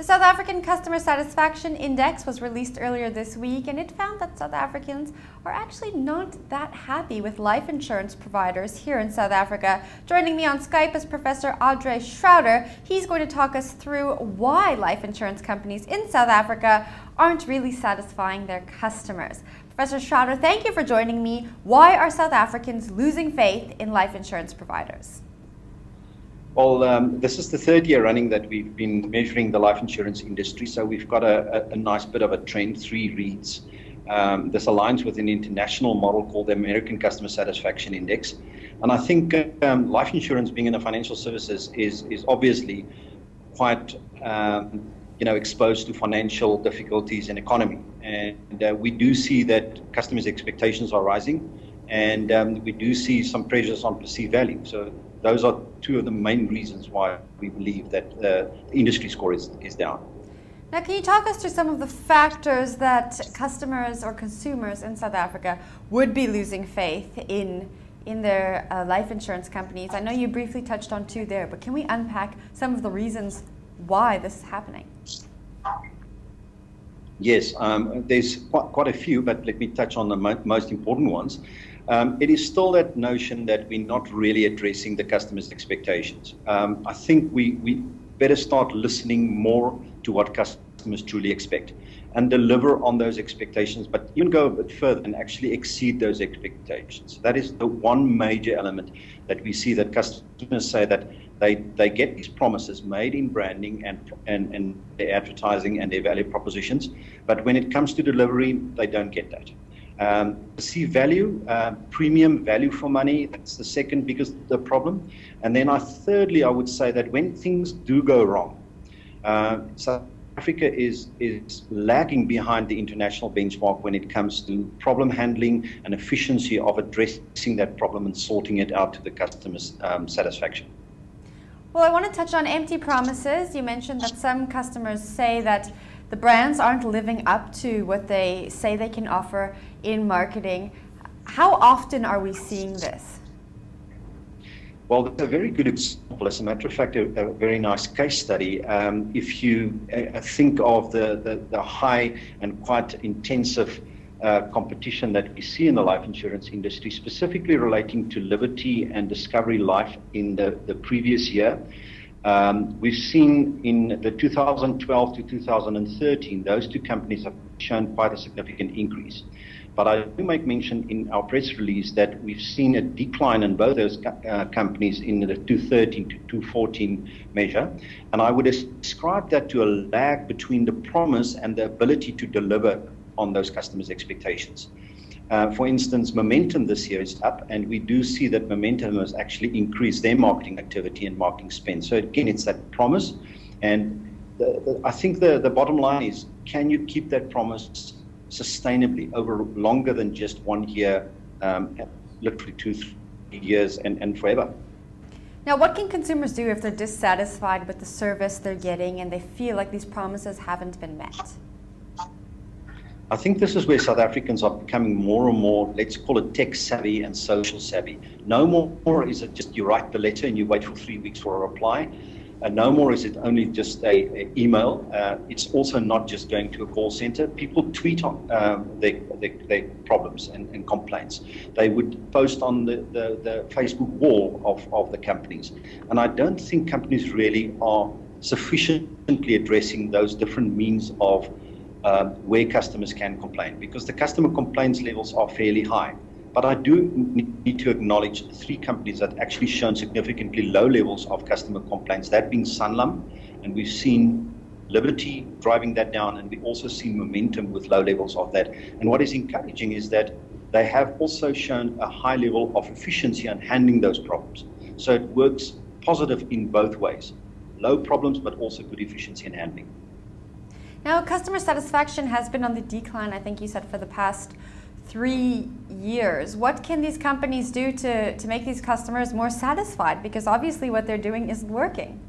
The South African Customer Satisfaction Index was released earlier this week, and it found that South Africans are actually not that happy with life insurance providers here in South Africa. Joining me on Skype is Professor Audrey Schrouder. He's going to talk us through why life insurance companies in South Africa aren't really satisfying their customers. Professor Schrouder, thank you for joining me. Why are South Africans losing faith in life insurance providers? Well, this is the third year running that we've been measuring the life insurance industry, so we've got a nice bit of a trend, 3 reads. This aligns with an international model called the American Customer Satisfaction Index. And I think life insurance, being in the financial services, is obviously quite exposed to financial difficulties and economy. And we do see that customers' expectations are rising, and we do see some pressures on perceived value. So those are 2 of the main reasons why we believe that the industry score is down. Now, can you talk us through some of the factors that customers or consumers in South Africa would be losing faith in their life insurance companies? I know you briefly touched on 2 there, but can we unpack some of the reasons why this is happening? Yes, there's quite a few, but let me touch on the most important ones. It is still that notion that we're not really addressing the customer's expectations. I think we better start listening more to what customers truly expect and deliver on those expectations, but even go a bit further and actually exceed those expectations. That is the one major element that we see, that customers say that they get these promises made in branding and their advertising and their value propositions, but when it comes to delivery, they don't get that. Perceived value, premium value for money, that's the second biggest problem. And then thirdly, I would say that when things do go wrong, South Africa is lagging behind the international benchmark when it comes to problem handling and efficiency of addressing that problem and sorting it out to the customer's satisfaction. Well, I want to touch on empty promises. You mentioned that some customers say that the brands aren't living up to what they say they can offer in marketing. How often are we seeing this? Well, that's a very good example. As a matter of fact, a very nice case study. If you think of the high and quite intensive competition that we see in the life insurance industry, specifically relating to Liberty and Discovery Life in the previous year, we've seen in the 2012 to 2013, those 2 companies have shown quite a significant increase. But I do make mention in our press release that we've seen a decline in both those companies in the 2013 to 2014 measure. And I would ascribe that to a lag between the promise and the ability to deliver on those customers' expectations. For instance, Momentum this year is up, and we do see that Momentum has actually increased their marketing activity and marketing spend. So again, it's that promise. And I think the bottom line is, can you keep that promise sustainably over longer than just 1 year, literally 2-3 years and forever? Now, what can consumers do if they're dissatisfied with the service they're getting and they feel like these promises haven't been met? I think this is where South Africans are becoming more and more, let's call it tech savvy and social savvy. No more is it just you write the letter and you wait for 3 weeks for a reply. No more is it only just a email. It's also not just going to a call center. People tweet on their problems and complaints. They would post on the Facebook wall of the companies. And I don't think companies really are sufficiently addressing those different means of where customers can complain, because the customer complaints levels are fairly high. But I do need to acknowledge 3 companies that actually shown significantly low levels of customer complaints, that being Sanlam, and we've seen Liberty driving that down, and we've also seen Momentum with low levels of that. And what is encouraging is that they have also shown a high level of efficiency in handling those problems. So it works positive in both ways, low problems, but also good efficiency in handling. Now, customer satisfaction has been on the decline, I think you said, for the past 3 years. What can these companies do to make these customers more satisfied? Because obviously what they're doing isn't working.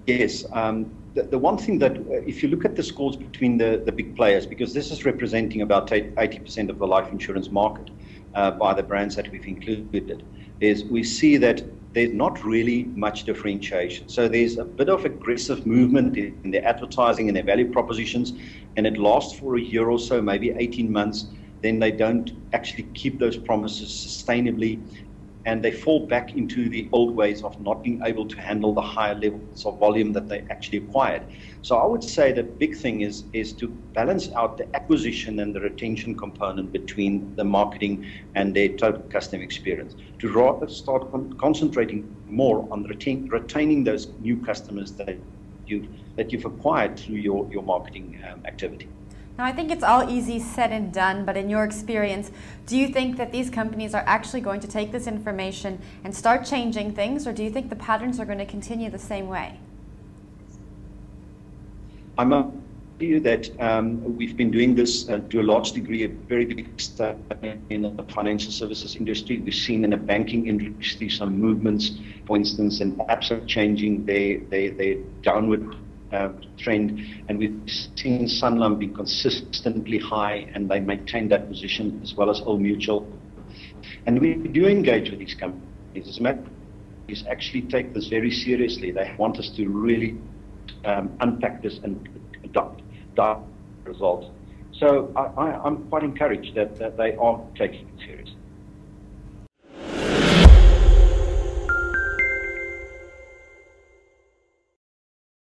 Yes. The one thing that, if you look at the scores between the big players, because this is representing about 80% of the life insurance market by the brands that we've included, is we see that there's not really much differentiation. So there's a bit of aggressive movement in their advertising and their value propositions, and it lasts for a year or so, maybe 18 months. Then they don't actually keep those promises sustainably, and they fall back into the old ways of not being able to handle the higher levels of volume that they actually acquired. So I would say the big thing is to balance out the acquisition and the retention component between the marketing and their total customer experience, to rather start concentrating more on retaining those new customers that you've acquired through your marketing activity. Now, I think it's all easy said and done, but in your experience, do you think that these companies are actually going to take this information and start changing things, or do you think the patterns are going to continue the same way? I'm a you that we've been doing this to a large degree, a very big step in the financial services industry. We've seen in the banking industry some movements, for instance, and apps are changing their downward trend, and we've seen Sanlam be consistently high, and they maintain that position, as well as Old Mutual. And we do engage with these companies. As a matter of fact, is actually take this very seriously. They want us to really unpack this and adopt results. So I'm quite encouraged that they are taking it seriously.